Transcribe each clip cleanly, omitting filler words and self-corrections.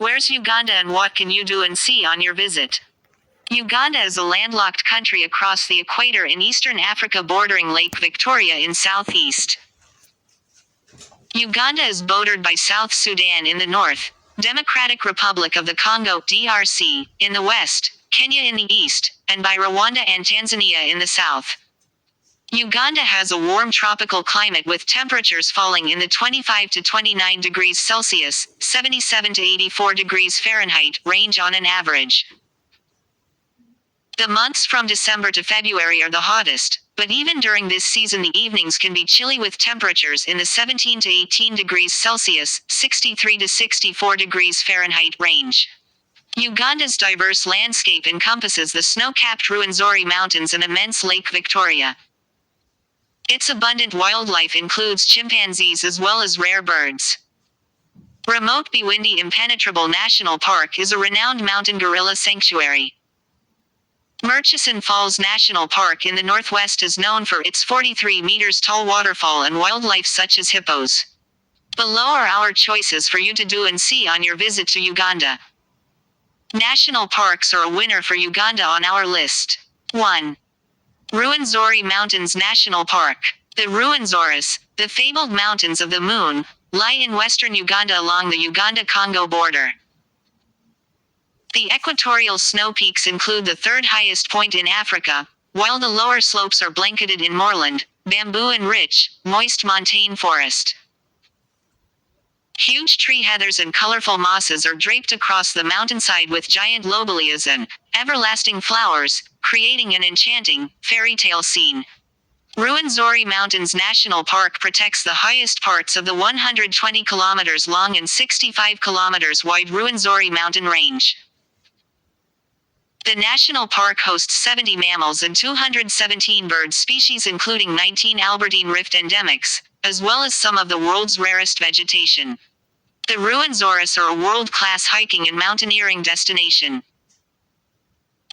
Where's Uganda and what can you do and see on your visit? Uganda is a landlocked country across the equator in eastern Africa bordering Lake Victoria in southeast. Uganda is bordered by South Sudan in the north, Democratic Republic of the Congo (DRC) in the west, Kenya in the east, and by Rwanda and Tanzania in the south. Uganda has a warm tropical climate with temperatures falling in the 25 to 29 degrees Celsius, 77 to 84 degrees Fahrenheit range on an average. The months from December to February are the hottest, but even during this season the evenings can be chilly with temperatures in the 17 to 18 degrees Celsius, 63 to 64 degrees Fahrenheit range. Uganda's diverse landscape encompasses the snow-capped Rwenzori Mountains and immense Lake Victoria. Its abundant wildlife includes chimpanzees as well as rare birds. Remote Bwindi Impenetrable National Park is a renowned mountain gorilla sanctuary. Murchison Falls National Park in the northwest is known for its 43 meters tall waterfall and wildlife such as hippos. Below are our choices for you to do and see on your visit to Uganda. National parks are a winner for Uganda on our list. 1. Rwenzori Mountains National Park. The Rwenzoris, the fabled mountains of the moon, lie in western Uganda along the Uganda-Congo border. The equatorial snow peaks include the third highest point in Africa, while the lower slopes are blanketed in moorland, bamboo and rich, moist montane forest. Huge tree heathers and colorful mosses are draped across the mountainside with giant lobelias and everlasting flowers, creating an enchanting, fairy tale scene. Rwenzori Mountains National Park protects the highest parts of the 120 kilometers long and 65 kilometers wide Rwenzori mountain range. The national park hosts 70 mammals and 217 bird species including 19 Albertine Rift endemics, as well as some of the world's rarest vegetation. The Rwenzoris are a world-class hiking and mountaineering destination.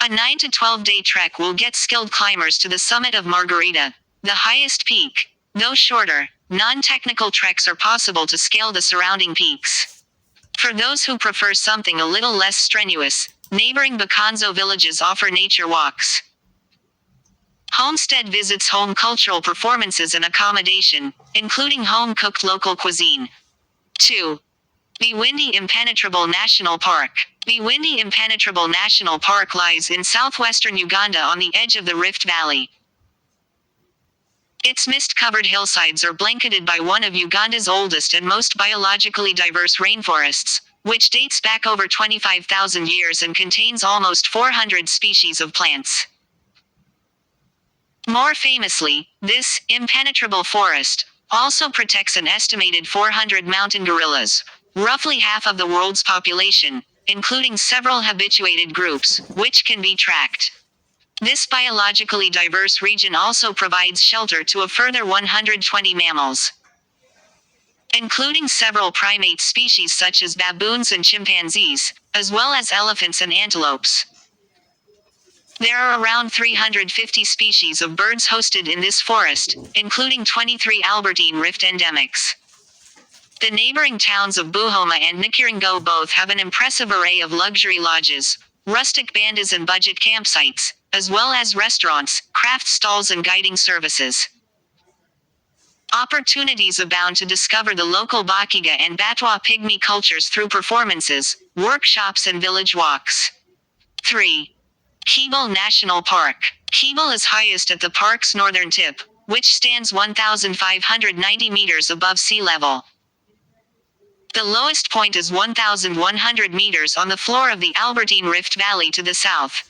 A 9 to 12-day trek will get skilled climbers to the summit of Margarita, the highest peak. Though shorter, non-technical treks are possible to scale the surrounding peaks. For those who prefer something a little less strenuous, neighboring Bakanzo villages offer nature walks. Homestead visits home cultural performances and accommodation, including home-cooked local cuisine. 2. Bwindi Impenetrable National Park. Bwindi Impenetrable National Park lies in southwestern Uganda on the edge of the Rift Valley. Its mist-covered hillsides are blanketed by one of Uganda's oldest and most biologically diverse rainforests, which dates back over 25,000 years and contains almost 400 species of plants. More famously, this impenetrable forest also protects an estimated 400 mountain gorillas, roughly half of the world's population, including several habituated groups, which can be tracked. This biologically diverse region also provides shelter to a further 120 mammals, including several primate species such as baboons and chimpanzees, as well as elephants and antelopes. There are around 350 species of birds hosted in this forest, including 23 Albertine Rift endemics. The neighboring towns of Buhoma and Nikiringo both have an impressive array of luxury lodges, rustic bandas and budget campsites, as well as restaurants, craft stalls and guiding services. Opportunities abound to discover the local Bakiga and Batwa pygmy cultures through performances, workshops and village walks. 3. Kibale National Park. Kibale is highest at the park's northern tip, which stands 1,590 meters above sea level. The lowest point is 1,100 meters on the floor of the Albertine Rift Valley to the south.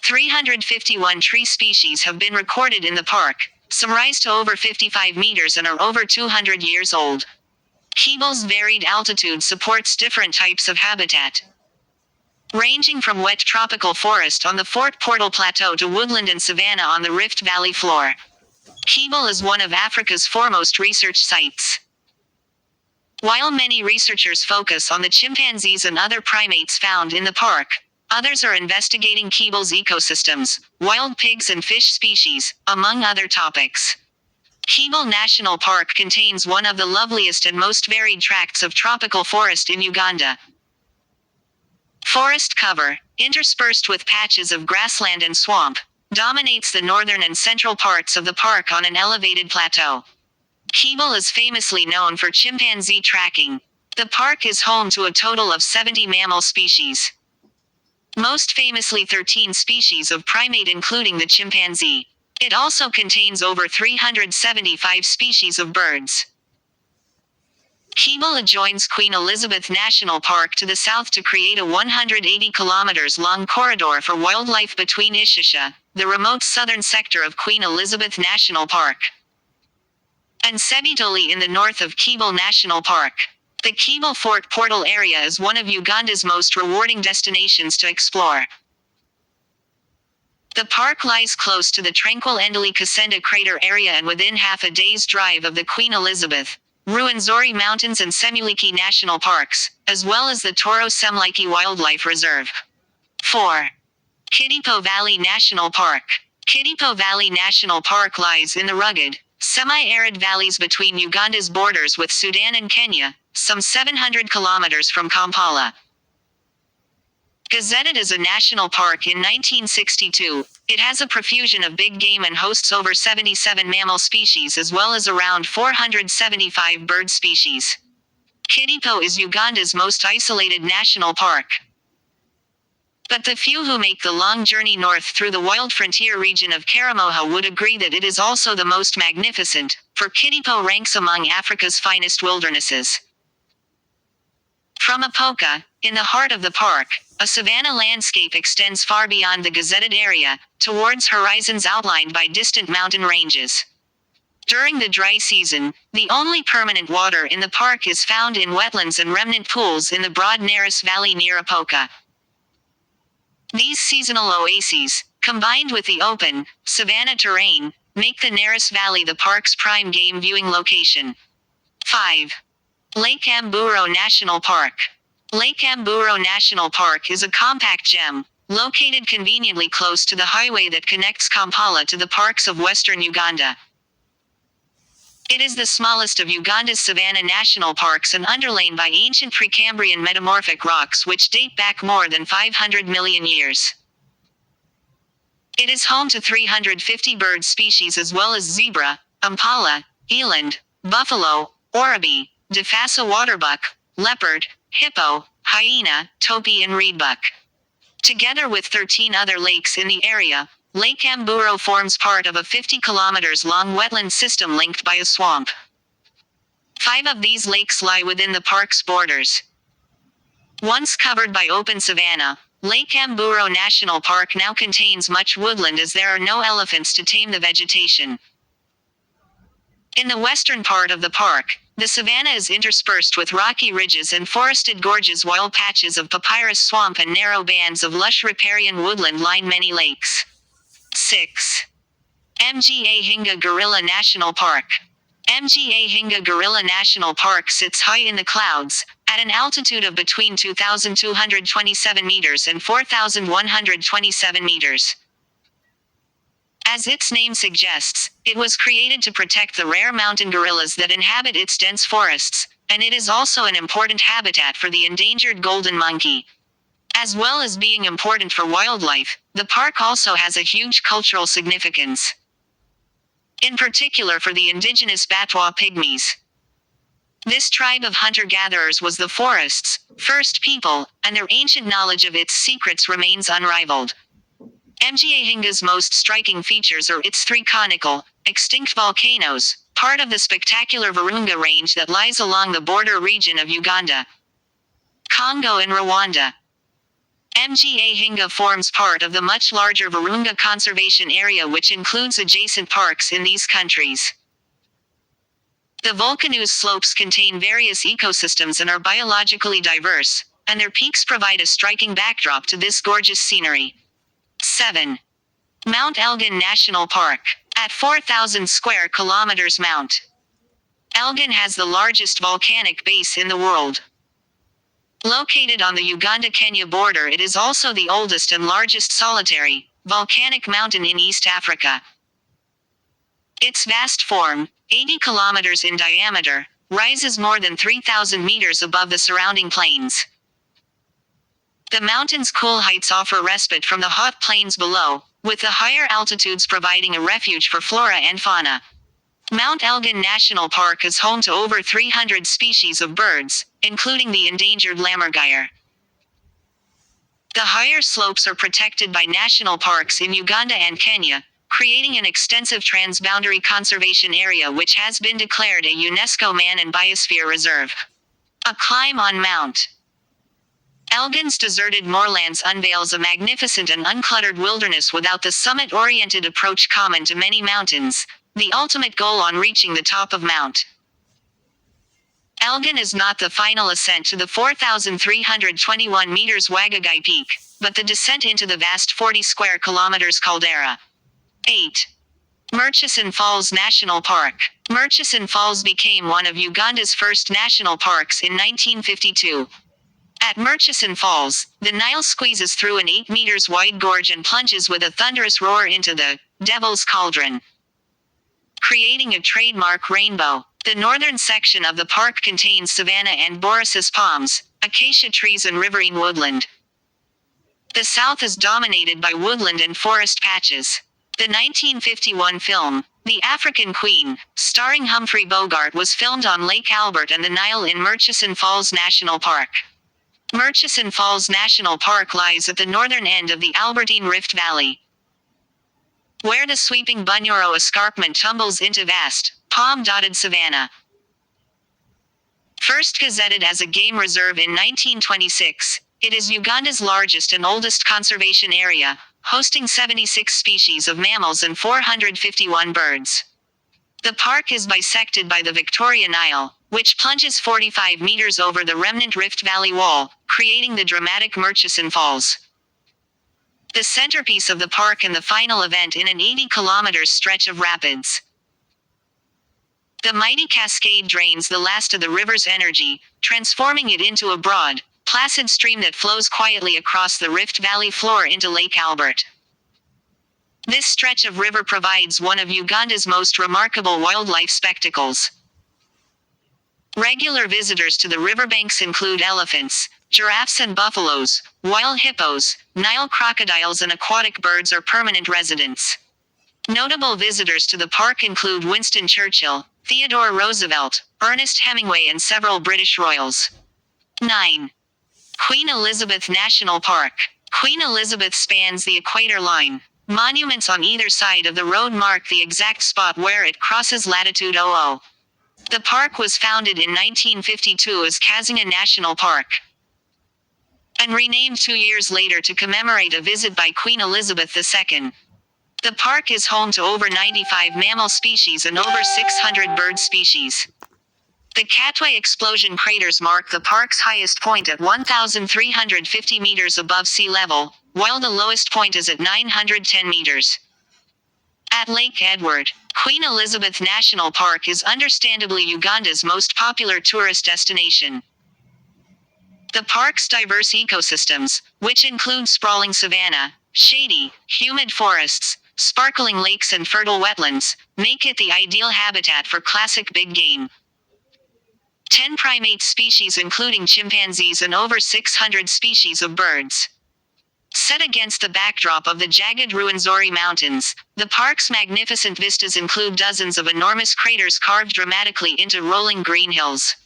351 tree species have been recorded in the park, some rise to over 55 meters and are over 200 years old. Kibale's varied altitude supports different types of habitat, ranging from wet tropical forest on the Fort Portal Plateau to woodland and savanna on the Rift Valley floor. Kibale is one of Africa's foremost research sites. While many researchers focus on the chimpanzees and other primates found in the park, others are investigating Kibale's ecosystems, wild pigs and fish species, among other topics. Kibale National Park contains one of the loveliest and most varied tracts of tropical forest in Uganda. Forest cover, interspersed with patches of grassland and swamp, dominates the northern and central parts of the park on an elevated plateau. Kibale is famously known for chimpanzee tracking. The park is home to a total of 70 mammal species. Most famously 13 species of primate including the chimpanzee. It also contains over 375 species of birds. Kibale adjoins Queen Elizabeth National Park to the south to create a 180 kilometers long corridor for wildlife between Ishasha, the remote southern sector of Queen Elizabeth National Park, and Sebitoli in the north of Kibale National Park. The Kibale Fort Portal area is one of Uganda's most rewarding destinations to explore. The park lies close to the tranquil Endeli Kasenda crater area and within half a day's drive of the Queen Elizabeth, Rwenzori Mountains and Semuliki National Parks, as well as the Toro Semuliki Wildlife Reserve. 4. Kidepo Valley National Park. Kidepo Valley National Park lies in the rugged, semi-arid valleys between Uganda's borders with Sudan and Kenya, some 700 kilometers from Kampala. Gazetted as a national park in 1962, it has a profusion of big game and hosts over 77 mammal species as well as around 475 bird species. Kidepo is Uganda's most isolated national park. But the few who make the long journey north through the wild frontier region of Karamoja would agree that it is also the most magnificent, for Kidepo ranks among Africa's finest wildernesses. From Apoka, in the heart of the park, a savanna landscape extends far beyond the gazetted area, towards horizons outlined by distant mountain ranges. During the dry season, the only permanent water in the park is found in wetlands and remnant pools in the broad Nares Valley near Apoka. These seasonal oases, combined with the open, savanna terrain, make the Nares Valley the park's prime game viewing location. 5. Lake Mburo National Park. Lake Mburo National Park is a compact gem, located conveniently close to the highway that connects Kampala to the parks of western Uganda. It is the smallest of Uganda's savanna national parks and underlain by ancient Precambrian metamorphic rocks which date back more than 500 million years. It is home to 350 bird species as well as zebra, impala, eland, buffalo, oribi, Defasa waterbuck, leopard, hippo, hyena, topi and reedbuck. Together with 13 other lakes in the area, Lake Mburo forms part of a 50 kilometers long wetland system linked by a swamp. 5 of these lakes lie within the park's borders. Once covered by open savanna, Lake Mburo National Park now contains much woodland as there are no elephants to tame the vegetation. In the western part of the park, the savanna is interspersed with rocky ridges and forested gorges while patches of papyrus swamp and narrow bands of lush riparian woodland line many lakes. 6. Mgahinga Gorilla National Park. Mgahinga Gorilla National Park sits high in the clouds, at an altitude of between 2,227 meters and 4,127 meters. As its name suggests, it was created to protect the rare mountain gorillas that inhabit its dense forests, and it is also an important habitat for the endangered golden monkey. As well as being important for wildlife, the park also has a huge cultural significance. In particular for the indigenous Batwa Pygmies. This tribe of hunter-gatherers was the forest's first people, and their ancient knowledge of its secrets remains unrivaled. Mgahinga's most striking features are its 3 conical, extinct volcanoes, part of the spectacular Virunga Range that lies along the border region of Uganda, Congo and Rwanda. Mgahinga forms part of the much larger Virunga Conservation Area which includes adjacent parks in these countries. The volcanoes' slopes contain various ecosystems and are biologically diverse, and their peaks provide a striking backdrop to this gorgeous scenery. 7. Mount Elgon National Park. At 4,000 square kilometers, Mount Elgon has the largest volcanic base in the world. Located on the Uganda-Kenya border, it is also the oldest and largest solitary volcanic mountain in East Africa. Its vast form, 80 kilometers in diameter, rises more than 3,000 meters above the surrounding plains. The mountain's cool heights offer respite from the hot plains below, with the higher altitudes providing a refuge for flora and fauna. Mount Elgon National Park is home to over 300 species of birds, including the endangered lammergeier. The higher slopes are protected by national parks in Uganda and Kenya, creating an extensive transboundary conservation area which has been declared a UNESCO Man and Biosphere Reserve. A climb on Mount Elgon's deserted moorlands unveils a magnificent and uncluttered wilderness without the summit-oriented approach common to many mountains, the ultimate goal on reaching the top of Mount Elgon is not the final ascent to the 4,321 meters Wagagai Peak, but the descent into the vast 40 square kilometers caldera. 8. Murchison Falls National Park. Murchison Falls became one of Uganda's first national parks in 1952. At Murchison Falls, the Nile squeezes through an 8 meters wide gorge and plunges with a thunderous roar into the Devil's Cauldron, creating a trademark rainbow. The northern section of the park contains savanna and borassus palms, acacia trees and riverine woodland. The south is dominated by woodland and forest patches. The 1951 film, The African Queen, starring Humphrey Bogart, was filmed on Lake Albert and the Nile in Murchison Falls National Park. Murchison Falls National Park lies at the northern end of the Albertine Rift Valley, where the sweeping Bunyoro escarpment tumbles into vast, palm-dotted savanna. First gazetted as a game reserve in 1926, it is Uganda's largest and oldest conservation area, hosting 76 species of mammals and 451 birds. The park is bisected by the Victoria Nile, which plunges 45 meters over the remnant Rift Valley wall, creating the dramatic Murchison Falls. The centerpiece of the park and the final event in an 80-kilometer stretch of rapids. The mighty cascade drains the last of the river's energy, transforming it into a broad, placid stream that flows quietly across the Rift Valley floor into Lake Albert. This stretch of river provides one of Uganda's most remarkable wildlife spectacles. Regular visitors to the riverbanks include elephants, giraffes and buffaloes, wild hippos, Nile crocodiles and aquatic birds are permanent residents. Notable visitors to the park include Winston Churchill, Theodore Roosevelt, Ernest Hemingway and several British royals. 9. Queen Elizabeth National Park. Queen Elizabeth spans the equator line. Monuments on either side of the road mark the exact spot where it crosses latitude 00. The park was founded in 1952 as Kazinga National Park, and renamed 2 years later to commemorate a visit by Queen Elizabeth II. The park is home to over 95 mammal species and over 600 bird species. The Katwe explosion craters mark the park's highest point at 1,350 meters above sea level, while the lowest point is at 910 meters. At Lake Edward, Queen Elizabeth National Park is understandably Uganda's most popular tourist destination. The park's diverse ecosystems, which include sprawling savanna, shady, humid forests, sparkling lakes and fertile wetlands, make it the ideal habitat for classic big game. 10 primate species including chimpanzees and over 600 species of birds. Set against the backdrop of the jagged Rwenzori Mountains, the park's magnificent vistas include dozens of enormous craters carved dramatically into rolling green hills.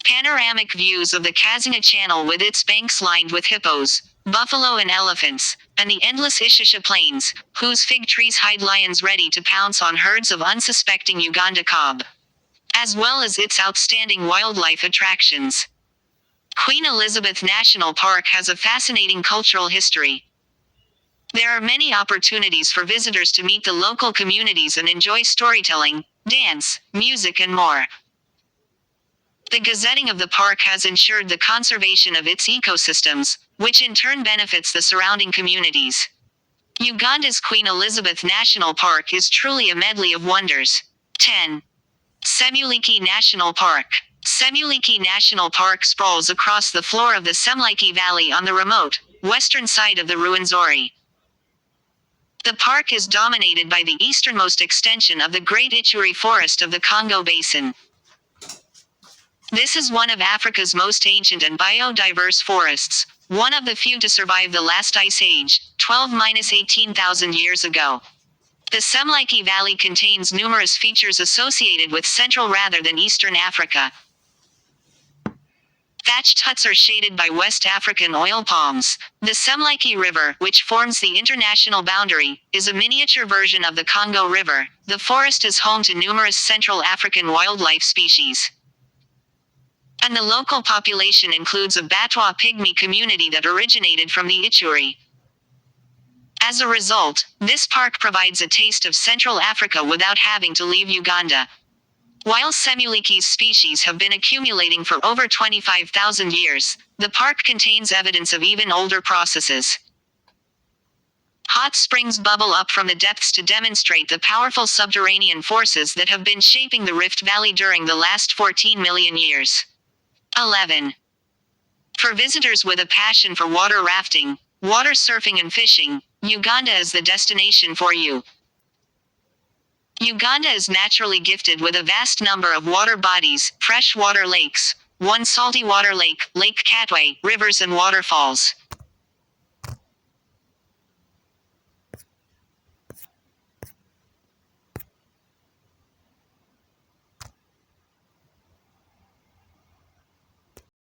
Panoramic views of the Kazinga Channel with its banks lined with hippos, buffalo and elephants, and the endless Ishasha Plains, whose fig trees hide lions ready to pounce on herds of unsuspecting Uganda kob, as well as its outstanding wildlife attractions. Queen Elizabeth National Park has a fascinating cultural history. There are many opportunities for visitors to meet the local communities and enjoy storytelling, dance, music and more. The gazetting of the park has ensured the conservation of its ecosystems, which in turn benefits the surrounding communities. Uganda's Queen Elizabeth National Park is truly a medley of wonders. 10. Semuliki National Park. Semuliki National Park sprawls across the floor of the Semuliki Valley on the remote, western side of the Rwenzori. The park is dominated by the easternmost extension of the Great Ituri Forest of the Congo Basin. This is one of Africa's most ancient and biodiverse forests, one of the few to survive the last ice age, 12–18,000 years ago. The Semuliki Valley contains numerous features associated with Central rather than Eastern Africa. Thatched huts are shaded by West African oil palms. The Semuliki River, which forms the international boundary, is a miniature version of the Congo River. The forest is home to numerous Central African wildlife species. And the local population includes a Batwa pygmy community that originated from the Ituri. As a result, this park provides a taste of Central Africa without having to leave Uganda. While Semuliki's species have been accumulating for over 25,000 years, the park contains evidence of even older processes. Hot springs bubble up from the depths to demonstrate the powerful subterranean forces that have been shaping the Rift Valley during the last 14 million years. 11. For visitors with a passion for water rafting, water surfing and fishing, Uganda is the destination for you. Uganda is naturally gifted with a vast number of water bodies, freshwater lakes, one salty water lake, Lake Katwe, rivers and waterfalls.